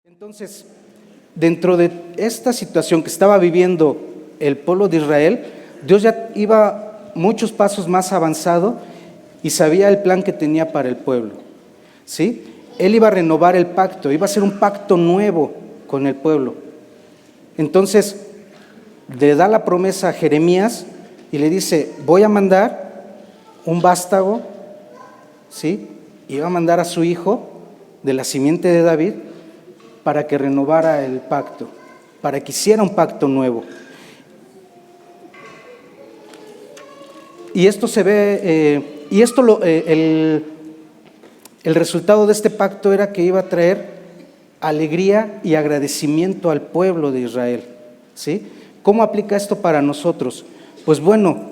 Entonces, dentro de esta situación que estaba viviendo el pueblo de Israel, Dios ya iba muchos pasos más avanzado y sabía el plan que tenía para el pueblo, ¿sí? Él iba a renovar el pacto, iba a hacer un pacto nuevo con el pueblo. Entonces, le da la promesa a Jeremías y le dice: voy a mandar un vástago, ¿sí? Y va a mandar a su hijo de la simiente de David para que renovara el pacto, para que hiciera un pacto nuevo. Y esto se ve, el resultado de este pacto era que iba a traer alegría y agradecimiento al pueblo de Israel, ¿sí? ¿Cómo aplica esto para nosotros? Pues bueno,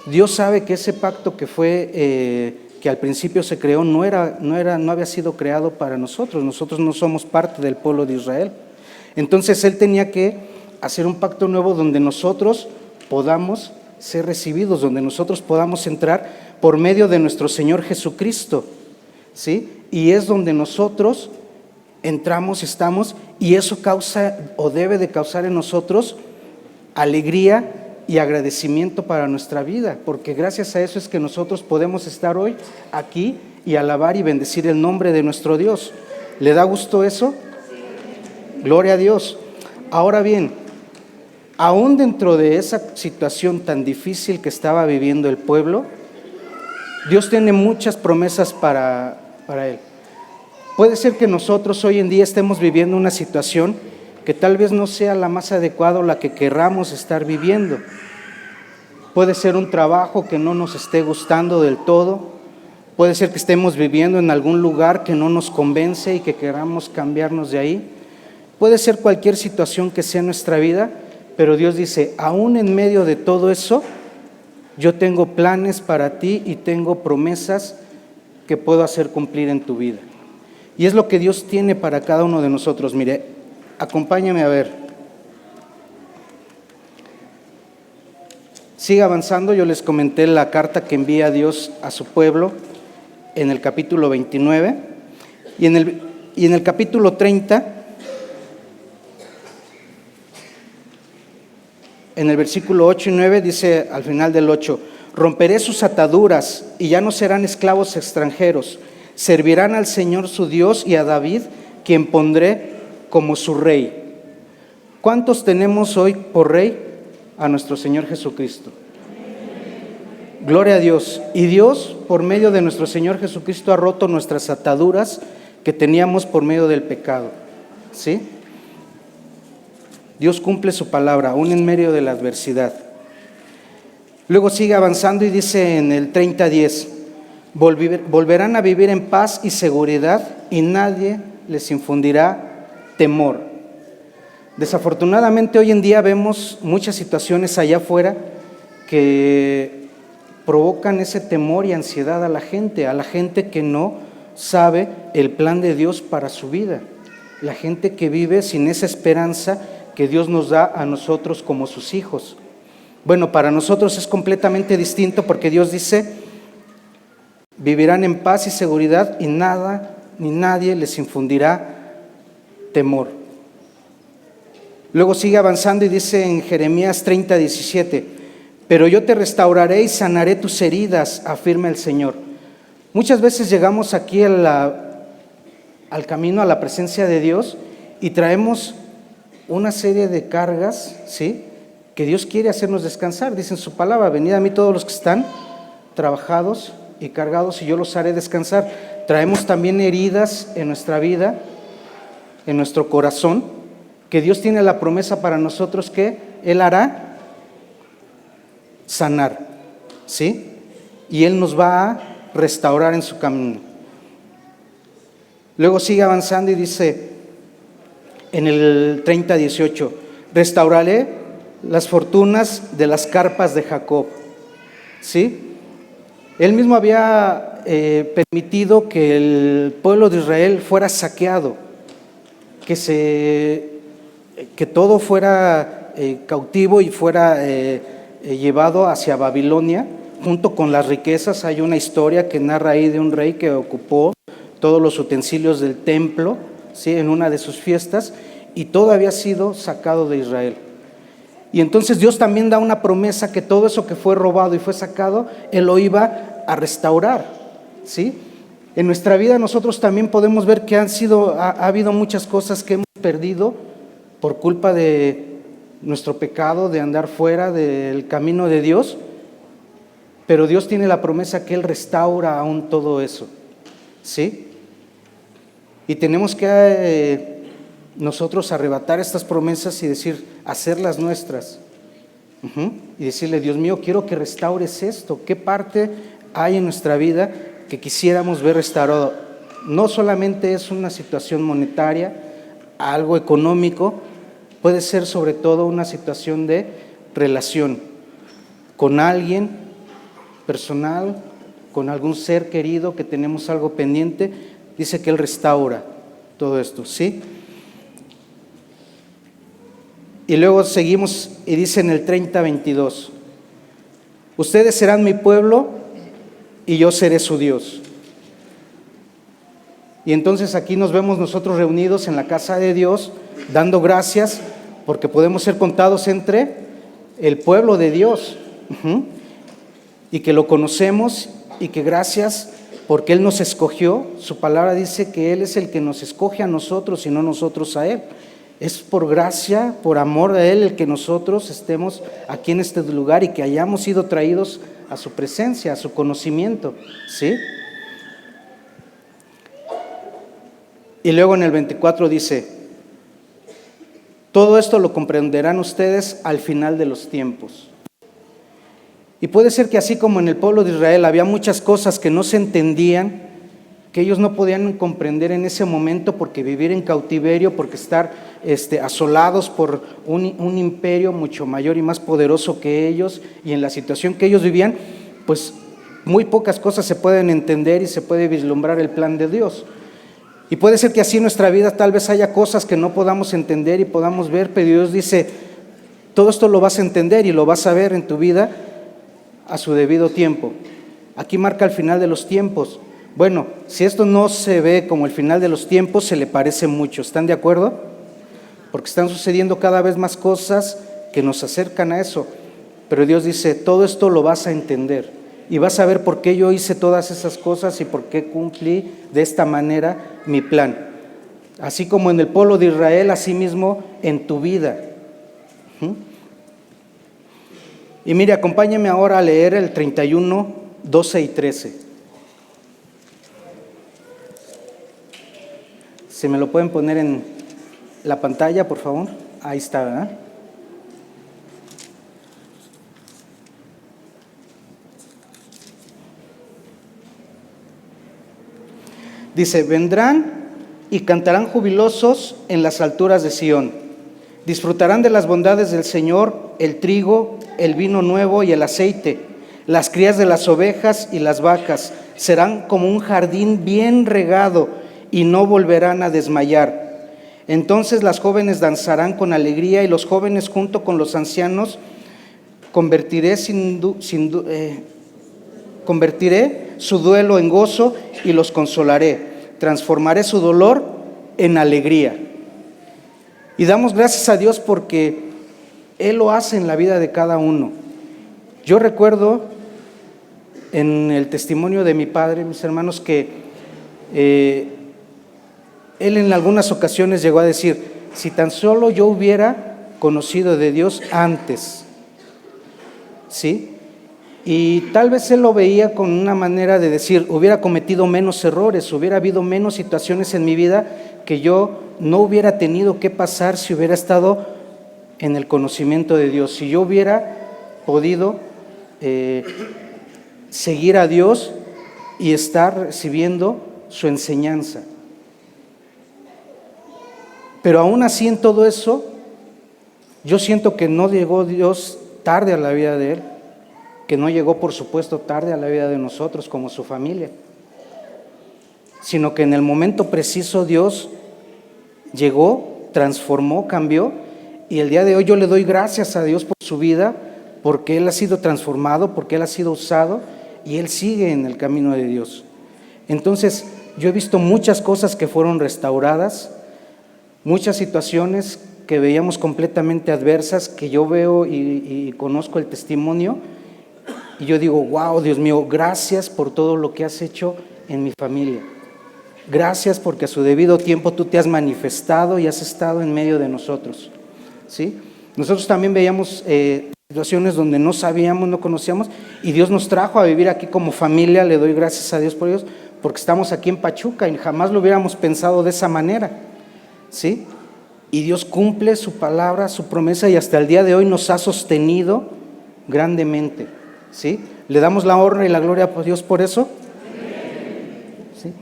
Dios sabe que ese pacto que fue, que al principio se creó, no había sido creado para nosotros. Nosotros no somos parte del pueblo de Israel. Entonces Él tenía que hacer un pacto nuevo donde nosotros podamos ser recibidos, donde nosotros podamos entrar por medio de nuestro Señor Jesucristo, ¿sí? Y es donde nosotros entramos, estamos, y eso causa o debe de causar en nosotros alegría y agradecimiento para nuestra vida, porque gracias a eso es que nosotros podemos estar hoy aquí y alabar y bendecir el nombre de nuestro Dios. ¿Le da gusto eso? Gloria a Dios. Ahora bien, aún dentro de esa situación tan difícil que estaba viviendo el pueblo, Dios tiene muchas promesas para él. Puede ser que nosotros hoy en día estemos viviendo una situación que tal vez no sea la más adecuada o la que querramos estar viviendo. Puede ser un trabajo que no nos esté gustando del todo. Puede ser que estemos viviendo en algún lugar que no nos convence y que queramos cambiarnos de ahí. Puede ser cualquier situación que sea en nuestra vida, pero Dios dice: aún en medio de todo eso, yo tengo planes para ti y tengo promesas que puedo hacer cumplir en tu vida. Y es lo que Dios tiene para cada uno de nosotros. Mire, acompáñame a ver. Sigue avanzando. Yo les comenté la carta que envía Dios a su pueblo en el capítulo 29 y en el capítulo 30, en el versículo 8 y 9 dice al final del 8: romperé sus ataduras y ya no serán esclavos extranjeros, servirán al Señor su Dios y a David, quien pondré como su rey. ¿Cuántos tenemos hoy por rey? A nuestro Señor Jesucristo. Gloria a Dios. Y Dios, por medio de nuestro Señor Jesucristo, ha roto nuestras ataduras que teníamos por medio del pecado, ¿sí? Dios cumple su palabra, aún en medio de la adversidad. Luego sigue avanzando y dice en el 30:10: volverán a vivir en paz y seguridad y nadie les infundirá temor. Desafortunadamente hoy en día vemos muchas situaciones allá afuera que provocan ese temor y ansiedad a la gente que no sabe el plan de Dios para su vida, la gente que vive sin esa esperanza que Dios nos da a nosotros como sus hijos. Bueno, para nosotros es completamente distinto, porque Dios dice: vivirán en paz y seguridad y nada ni nadie les infundirá temor. Luego sigue avanzando y dice en Jeremías 30:17: pero yo te restauraré y sanaré tus heridas, afirma el Señor. Muchas veces llegamos aquí al camino, a la presencia de Dios, y traemos una serie de cargas, ¿sí?, que Dios quiere hacernos descansar. Dice en su palabra: venid a mí todos los que están trabajados y cargados y yo los haré descansar. Traemos también heridas en nuestra vida, en nuestro corazón, que Dios tiene la promesa para nosotros que Él hará sanar, ¿sí? Y Él nos va a restaurar en su camino. Luego sigue avanzando y dice en el 30:18: restauraré las fortunas de las carpas de Jacob, ¿sí? Él mismo había permitido que el pueblo de Israel fuera saqueado, que todo fuera cautivo y fuera llevado hacia Babilonia, junto con las riquezas. Hay una historia que narra ahí de un rey que ocupó todos los utensilios del templo, ¿sí?, en una de sus fiestas, y todo había sido sacado de Israel. Y entonces Dios también da una promesa que todo eso que fue robado y fue sacado, Él lo iba a restaurar, ¿sí? En nuestra vida nosotros también podemos ver que ha habido muchas cosas que hemos perdido por culpa de nuestro pecado, de andar fuera del camino de Dios, pero Dios tiene la promesa que Él restaura aún todo eso, ¿sí? Y tenemos que nosotros arrebatar estas promesas y decir, hacerlas nuestras. Y decirle, Dios mío, quiero que restaures esto. ¿Qué parte hay en nuestra vida que quisiéramos ver restaurado? No solamente es una situación monetaria, algo económico, puede ser sobre todo una situación de relación con alguien personal, con algún ser querido que tenemos algo pendiente. Dice que Él restaura todo esto, ¿sí? Y luego seguimos y dice en el 30:22, ustedes serán mi pueblo y yo seré su Dios. Y entonces aquí nos vemos nosotros reunidos en la casa de Dios, dando gracias porque podemos ser contados entre el pueblo de Dios, y que lo conocemos y que gracias porque Él nos escogió. Su palabra dice que Él es el que nos escoge a nosotros y no nosotros a Él. Es por gracia, por amor a Él, el que nosotros estemos aquí en este lugar y que hayamos sido traídos a su presencia, a su conocimiento, ¿sí? Y luego en el 24 dice, todo esto lo comprenderán ustedes al final de los tiempos. Y puede ser que así como en el pueblo de Israel había muchas cosas que no se entendían, que ellos no podían comprender en ese momento, porque vivir en cautiverio, porque estar asolados por un imperio mucho mayor y más poderoso que ellos, y en la situación que ellos vivían, pues muy pocas cosas se pueden entender y se puede vislumbrar el plan de Dios. Y puede ser que así en nuestra vida tal vez haya cosas que no podamos entender y podamos ver, pero Dios dice, todo esto lo vas a entender y lo vas a ver en tu vida a su debido tiempo. Aquí marca el final de los tiempos. Bueno, si esto no se ve como el final de los tiempos, se le parece mucho. ¿Están de acuerdo? Porque están sucediendo cada vez más cosas que nos acercan a eso. Pero Dios dice, todo esto lo vas a entender y vas a ver por qué yo hice todas esas cosas y por qué cumplí de esta manera mi plan. Así como en el pueblo de Israel, así mismo en tu vida. Y mire, acompáñeme ahora a leer el 31, 12 y 13. ¿Se me lo pueden poner en la pantalla, por favor? Ahí está, ¿verdad? Dice, vendrán y cantarán jubilosos en las alturas de Sión. Disfrutarán de las bondades del Señor, el trigo, el vino nuevo y el aceite. Las crías de las ovejas y las vacas serán como un jardín bien regado y no volverán a desmayar. Entonces las jóvenes danzarán con alegría y los jóvenes junto con los ancianos convertiré su duelo en gozo y los consolaré. Transformaré su dolor en alegría. Y damos gracias a Dios porque Él lo hace en la vida de cada uno. Yo recuerdo en el testimonio de mi padre, mis hermanos, que él en algunas ocasiones llegó a decir, si tan solo yo hubiera conocido de Dios antes, ¿sí? Y tal vez él lo veía con una manera de decir, hubiera cometido menos errores, hubiera habido menos situaciones en mi vida que yo no hubiera tenido que pasar si hubiera estado en el conocimiento de Dios, si yo hubiera podido seguir a Dios y estar recibiendo su enseñanza. Pero aún así en todo eso, yo siento que no llegó Dios tarde a la vida de él, que no llegó, por supuesto, tarde a la vida de nosotros como su familia, sino que en el momento preciso Dios llegó, transformó, cambió, y el día de hoy yo le doy gracias a Dios por su vida, porque Él ha sido transformado, porque Él ha sido usado, y Él sigue en el camino de Dios. Entonces, yo he visto muchas cosas que fueron restauradas, muchas situaciones que veíamos completamente adversas, que yo veo y conozco el testimonio, y yo digo, wow, Dios mío, gracias por todo lo que has hecho en mi familia. Gracias porque a su debido tiempo tú te has manifestado y has estado en medio de nosotros, ¿sí? Nosotros también veíamos situaciones donde no sabíamos, no conocíamos, y Dios nos trajo a vivir aquí como familia. Le doy gracias a Dios por ellos, porque estamos aquí en Pachuca y jamás lo hubiéramos pensado de esa manera, ¿sí? Y Dios cumple su palabra, su promesa, y hasta el día de hoy nos ha sostenido grandemente, ¿sí? Le damos la honra y la gloria a Dios por eso, ¿sí?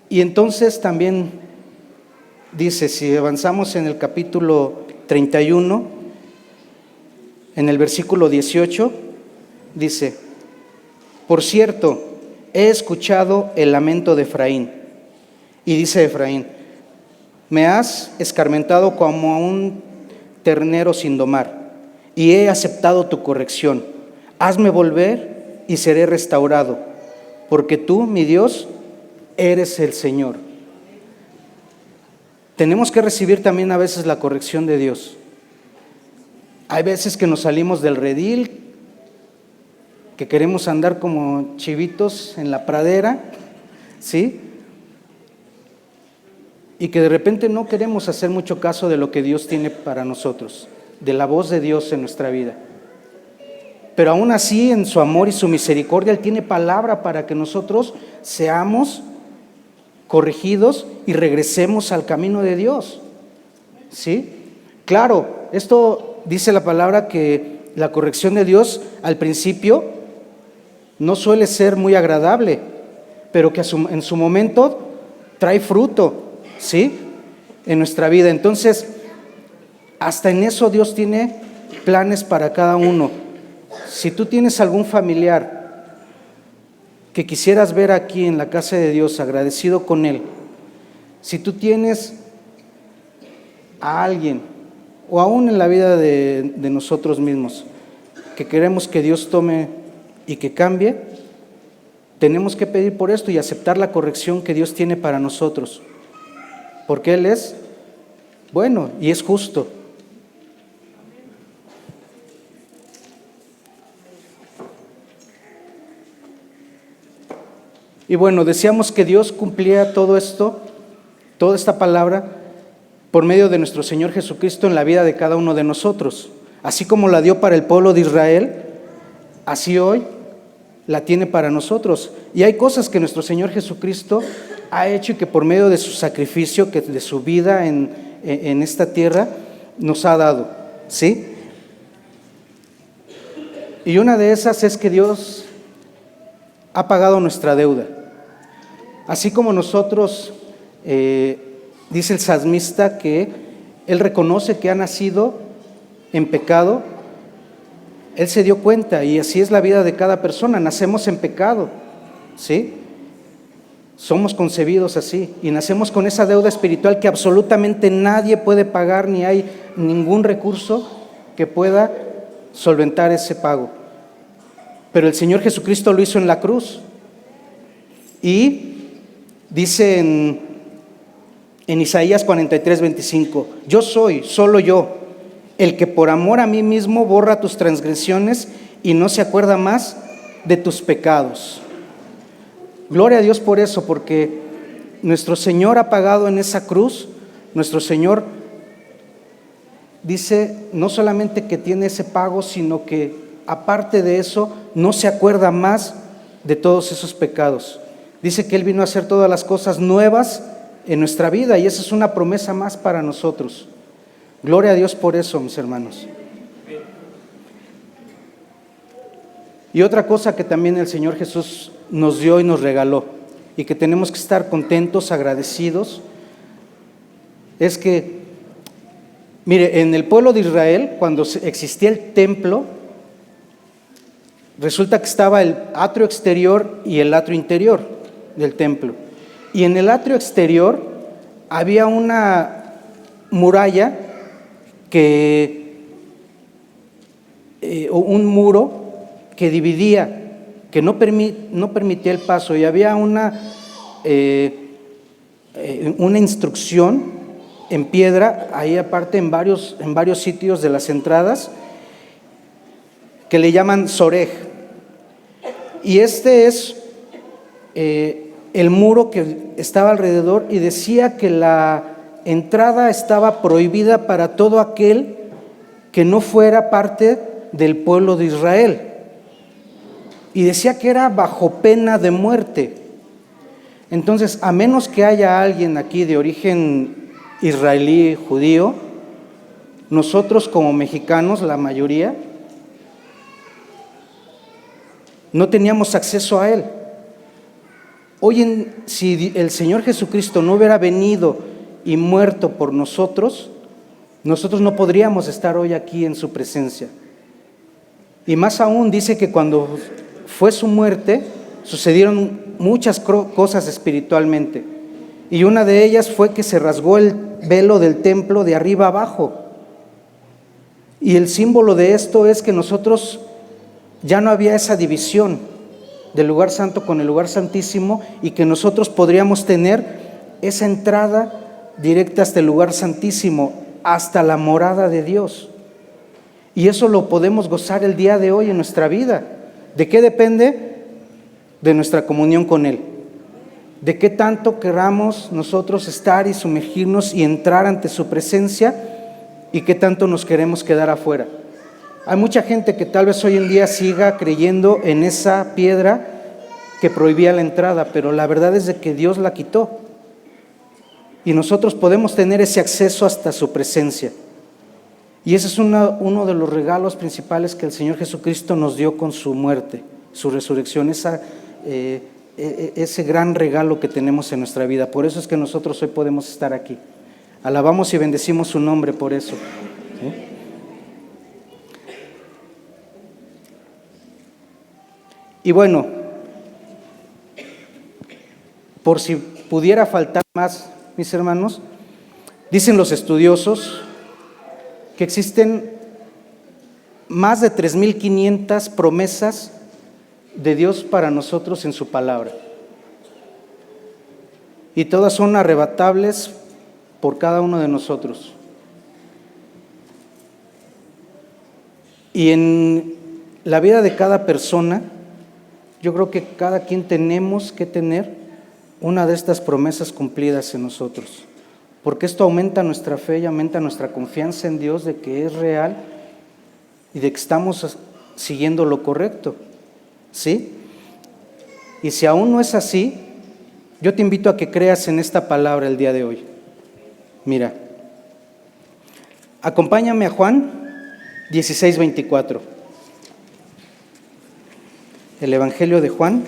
Y entonces también dice, si avanzamos en el capítulo 31, en el versículo 18, dice: por cierto, he escuchado el lamento de Efraín. Y dice Efraín: me has escarmentado como a un ternero sin domar, y he aceptado tu corrección. Hazme volver y seré restaurado, porque tú, mi Dios, eres el Señor. Tenemos que recibir también a veces la corrección de Dios. Hay veces que nos salimos del redil, que queremos andar como chivitos en la pradera, ¿sí? Y que de repente no queremos hacer mucho caso de lo que Dios tiene para nosotros, de la voz de Dios en nuestra vida. Pero aún así, en su amor y su misericordia, Él tiene palabra para que nosotros seamos corregidos y regresemos al camino de Dios, ¿sí? Claro, esto dice la palabra que la corrección de Dios al principio no suele ser muy agradable, pero que en su momento trae fruto, ¿sí? En nuestra vida. Entonces, hasta en eso Dios tiene planes para cada uno. Si tú tienes algún familiar que quisieras ver aquí en la casa de Dios agradecido con Él, si tú tienes a alguien, o aún en la vida de nosotros mismos, que queremos que Dios tome y que cambie, tenemos que pedir por esto y aceptar la corrección que Dios tiene para nosotros, porque Él es bueno y es justo. Y bueno, decíamos que Dios cumplía todo esto, toda esta palabra, por medio de nuestro Señor Jesucristo en la vida de cada uno de nosotros. Así como la dio para el pueblo de Israel, así hoy la tiene para nosotros. Y hay cosas que nuestro Señor Jesucristo ha hecho y que por medio de su sacrificio, que de su vida en esta tierra, nos ha dado, ¿sí? Y una de esas es que Dios ha pagado nuestra deuda. Así como nosotros, dice el salmista que él reconoce que ha nacido en pecado, él se dio cuenta, y así es la vida de cada persona, nacemos en pecado, ¿sí? Somos concebidos así y nacemos con esa deuda espiritual que absolutamente nadie puede pagar, ni hay ningún recurso que pueda solventar ese pago. Pero el Señor Jesucristo lo hizo en la cruz. Y dice en Isaías 43:25, yo soy, solo yo, el que por amor a mí mismo borra tus transgresiones y no se acuerda más de tus pecados. Gloria a Dios por eso, porque nuestro Señor ha pagado en esa cruz. Nuestro Señor dice no solamente que tiene ese pago, sino que aparte de eso no se acuerda más de todos esos pecados. Dice que Él vino a hacer todas las cosas nuevas en nuestra vida, y esa es una promesa más para nosotros. Gloria a Dios por eso, mis hermanos. Y otra cosa que también el Señor Jesús nos dio y nos regaló, y que tenemos que estar contentos, agradecidos, es que, mire, en el pueblo de Israel, cuando existía el templo, resulta que estaba el atrio exterior y el atrio interior del templo. Y en el atrio exterior había una muralla un muro que dividía, que no permitía el paso, y había una instrucción en piedra, ahí aparte en varios sitios de las entradas, que le llaman Sorej. Y este es el muro que estaba alrededor, y decía que la entrada estaba prohibida para todo aquel que no fuera parte del pueblo de Israel. Y decía que era bajo pena de muerte. Entonces, a menos que haya alguien aquí de origen israelí, judío, nosotros como mexicanos, la mayoría, no teníamos acceso a él. Hoy, si el Señor Jesucristo no hubiera venido y muerto por nosotros, nosotros no podríamos estar hoy aquí en su presencia. Y más aún dice que cuando fue su muerte, sucedieron muchas cosas espiritualmente. Y una de ellas fue que se rasgó el velo del templo de arriba abajo. Y el símbolo de esto es que nosotros ya no había esa división del lugar santo con el lugar santísimo, y que nosotros podríamos tener esa entrada directa hasta el lugar santísimo, hasta la morada de Dios. Y eso lo podemos gozar el día de hoy en nuestra vida. ¿De qué depende? De nuestra comunión con Él. De qué tanto queramos nosotros estar y sumergirnos y entrar ante su presencia, y qué tanto nos queremos quedar afuera. Hay mucha gente que tal vez hoy en día siga creyendo en esa piedra que prohibía la entrada, pero la verdad es de que Dios la quitó. Y nosotros podemos tener ese acceso hasta su presencia. Y ese es uno de los regalos principales que el Señor Jesucristo nos dio con su muerte, su resurrección, ese gran regalo que tenemos en nuestra vida. Por eso es que nosotros hoy podemos estar aquí. Alabamos y bendecimos su nombre por eso. ¿Sí? Y bueno, por si pudiera faltar más, mis hermanos, dicen los estudiosos que existen más de 3,500 promesas de Dios para nosotros en su palabra. Y todas son arrebatables por cada uno de nosotros. Y en la vida de cada persona, yo creo que cada quien tenemos que tener una de estas promesas cumplidas en nosotros, porque esto aumenta nuestra fe y aumenta nuestra confianza en Dios de que es real y de que estamos siguiendo lo correcto, ¿sí? Y si aún no es así, yo te invito a que creas en esta palabra el día de hoy. Mira, acompáñame a Juan 16:24. El Evangelio de Juan.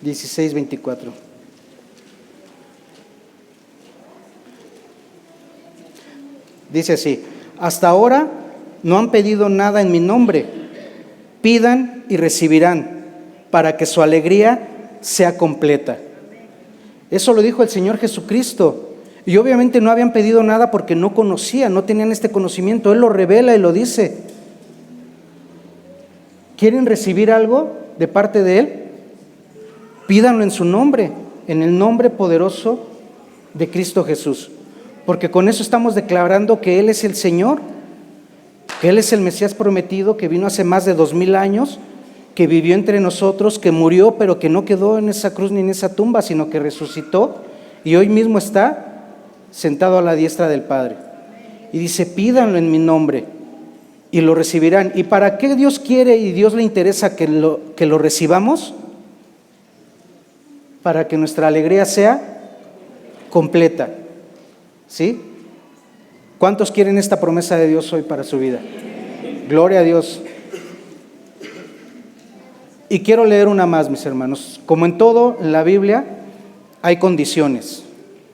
(16:24) Dice así: hasta ahora no han pedido nada en mi nombre. Pidan y recibirán, para que su alegría sea completa. Eso lo dijo el Señor Jesucristo. Y obviamente no habían pedido nada porque no conocían, no tenían este conocimiento. Él lo revela y lo dice. ¿Quieren recibir algo de parte de Él? Pídanlo en su nombre, en el nombre poderoso de Cristo Jesús. Porque con eso estamos declarando que Él es el Señor, que Él es el Mesías prometido, que vino hace más de 2000 años, que vivió entre nosotros, que murió, pero que no quedó en esa cruz ni en esa tumba, sino que resucitó y hoy mismo está sentado a la diestra del Padre. Y dice: pídanlo en mi nombre y lo recibirán. ¿Y para qué Dios quiere y Dios le interesa que lo recibamos? Para que nuestra alegría sea completa. ¿Sí? ¿Cuántos quieren esta promesa de Dios hoy para su vida? Gloria a Dios. Y quiero leer una más, mis hermanos. Como en todo en la Biblia hay condiciones,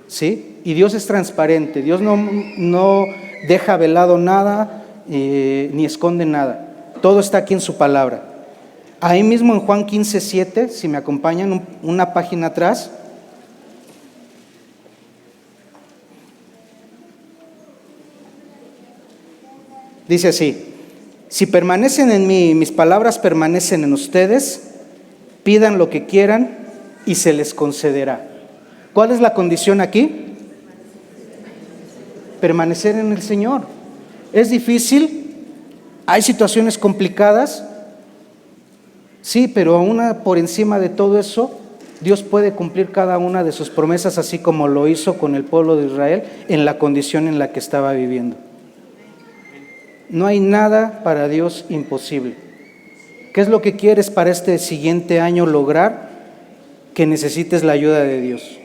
¿sí? Y Dios es transparente. Dios no deja velado nada, ni esconde nada. Todo está aquí en su palabra. Ahí mismo en Juan 15:7, si me acompañan una página atrás, Dice así: si permanecen en mí y mis palabras permanecen en ustedes, pidan lo que quieran y se les concederá. ¿Cuál es la condición aquí? Permanecer en el Señor. ¿Es difícil? ¿Hay situaciones complicadas? Sí, pero aún por encima de todo eso, Dios puede cumplir cada una de sus promesas, así como lo hizo con el pueblo de Israel en la condición en la que estaba viviendo. No hay nada para Dios imposible. ¿Qué es lo que quieres para este siguiente año lograr? Que necesites la ayuda de Dios.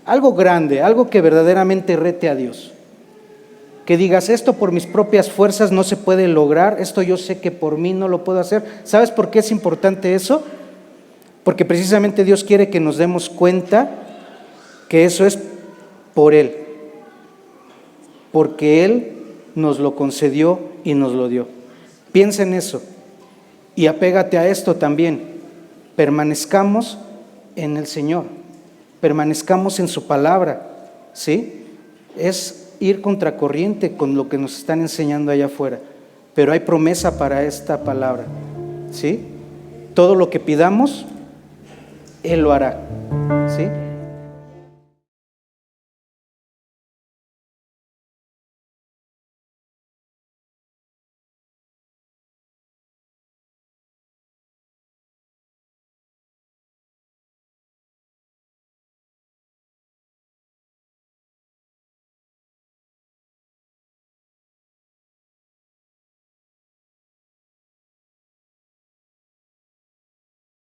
Algo grande, algo que verdaderamente rete a Dios. Que digas, esto por mis propias fuerzas no se puede lograr, esto yo sé que por mí no lo puedo hacer. ¿Sabes por qué es importante eso? Porque precisamente Dios quiere que nos demos cuenta que eso es por Él. Porque Él nos lo concedió y nos lo dio. Piensa en eso y apégate a esto también. Permanezcamos en el Señor, permanezcamos en su palabra, ¿sí? Es ir contracorriente con lo que nos están enseñando allá afuera, pero hay promesa para esta palabra, ¿sí? Todo lo que pidamos, Él lo hará.